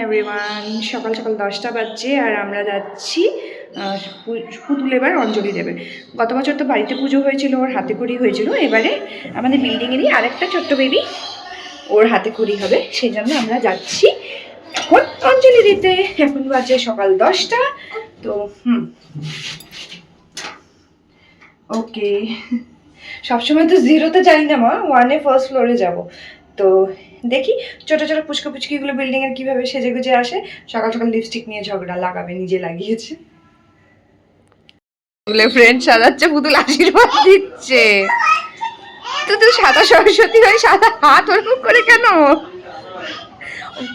Everyone, সকাল সকাল 10টা বাজছে আর আমরা যাচ্ছি পুতুল এবার অঞ্জলি দেবে। গত বছর তো বাড়িতে পুজো হয়েছিল, ওর হাতে খড়ি হয়েছিল। এবারে আমাদের বিল্ডিংয়েরই আরেকটা ছোট্ট বেবি, ওর হাতে খড়ি হবে, সেই জন্য আমরা যাচ্ছি এখন অঞ্জলি দিতে। এখন বাজে সকাল 10টা। তো ওকে, সবসময় তো জিরোতে যাই না মা, 1-এ ফার্স্ট ফ্লোরে যাব। তো দেখি ছোটো ছোটো পুচকো পুচকিগুলো বিল্ডিংয়ের কীভাবে সেজে গুজে আসে। সকাল সকাল লিপস্টিক নিয়ে ঝগড়া লাগাবে, নিজে লাগিয়েছে। পুতুলের ফ্রেন্ড সাজাচ্ছে, পুতুল আশীর্বাদ দিচ্ছে। তো তুই সাদা সরস্বতী হয়ে সাদা হাত ওরকম করে কেন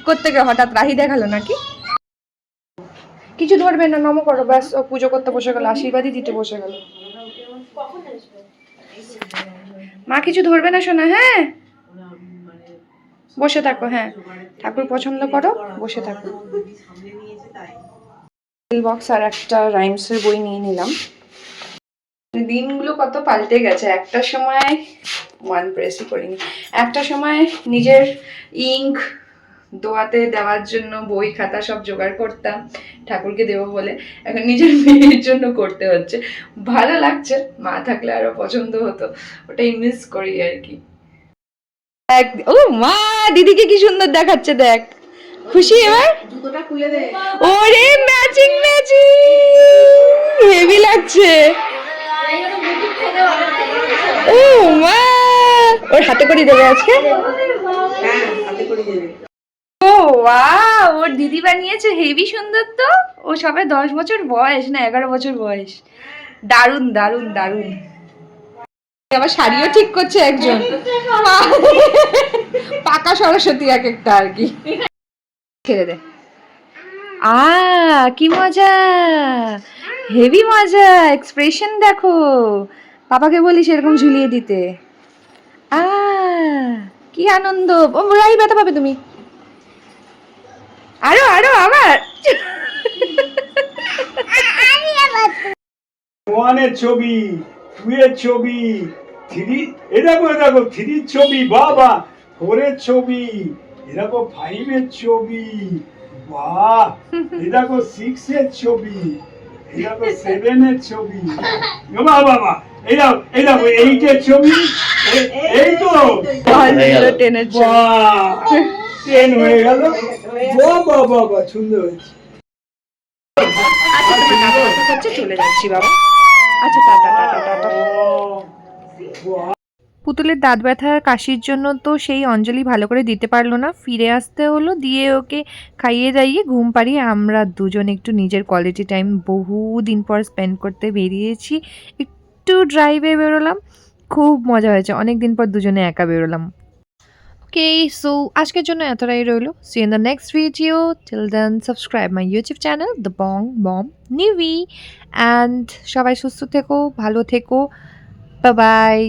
করতে গিয়ে হঠাৎ রাহি দেখালো নাকি? কিছু ধরবে না, নম করো ব্যাস। ও পুজো করতে বসে গেল, আশীর্বাদই দিতে বসে গেল। মা কিছু ধরবে না শোনা, হ্যাঁ বসে থাকো। হ্যাঁ, ঠাকুর পছন্দ করো, বসে থাকো। বক্স আর একটা রাইমসের বই নিয়ে নিলাম। দিনগুলো কত পাল্টে গেছে। একটা সময় ওয়ান প্রেসই করিনি, একটা সময় নিজের ইঙ্ক দোয়াতে দেওয়ার জন্য বই খাতা সব জোগাড় করতাম ঠাকুরকে দেবো বলে। এখন নিজের মেয়ের জন্য করতে হচ্ছে। ভালো লাগছে, মা থাকলে আরো পছন্দ হতো, ওটাই মিস করি আর কি। ও মা, দিদিকে কি সুন্দর দেখাচ্ছে, দেখ। খুশি এবার? জুতোটা খুলে দে। ওরে ম্যাচিং ম্যাচিং, হেভি লাগছে। ও মা, ওর হাতে করে দেবে আজকে। হ্যাঁ, হাতে করে দেবে। ও ওয়াও, ওর দিদি বানিয়েছে, হেভি সুন্দর তো। ও সবে 10 বছর বয়স না 11 বছর বয়স। দারুন দারুন দারুন। আবার শাড়িও ঠিক করছে একজন, পাকা সরস্বতী এক একটা আর কি। ছেড়ে দে। কি মজা, হেভি মজা। এক্সপ্রেশন দেখো, পাপাকে বলিস এরকম ঝুলিয়ে দিতে। কি আনন্দ। রাই ব্যথা পাবে তুমি। আরো আরো আবার। ওয়ানের ছবি, টুয়ের ছবি, থ্রি, দেখো 3-র ছবি, বাবা 4-এর ছবি, দেখো 5-এর ছবি, বাহ, দেখো 6-এর ছবি, দেখো 7-এর ছবি, বাবা বাবা, এই দেখো 8-এর ছবি, এই তো 10-এর ছবি, 10 হয়ে গেল। বাবা বাবা, সুন্দর হয়েছে। চলে যাচ্ছি বাবা। আচ্ছা, টাটা টাটা টাটা। পুতুলের দাঁত ব্যথার কাশির জন্য তো সেই অঞ্জলি ভালো করে দিতে পারলো না, ফিরে আসতে হলো। দিয়ে ওকে খাইয়ে দাইয়ে ঘুম পাড়িয়ে আমরা দুজন একটু নিজের কোয়ালিটি টাইম বহু দিন পর স্পেন্ড করতে বেরিয়েছি। একটু ড্রাইভে বেরোলাম, খুব মজা হয়েছে। অনেক দিন পর দুজনে একা বেরোলাম। ওকে, সো আজকের জন্য এতটাই রইলো। See in the next video. Till then subscribe my YouTube channel the Bong bomb Nivi. And সবাই সুস্থ থেকো, ভালো থেকো। Bye by.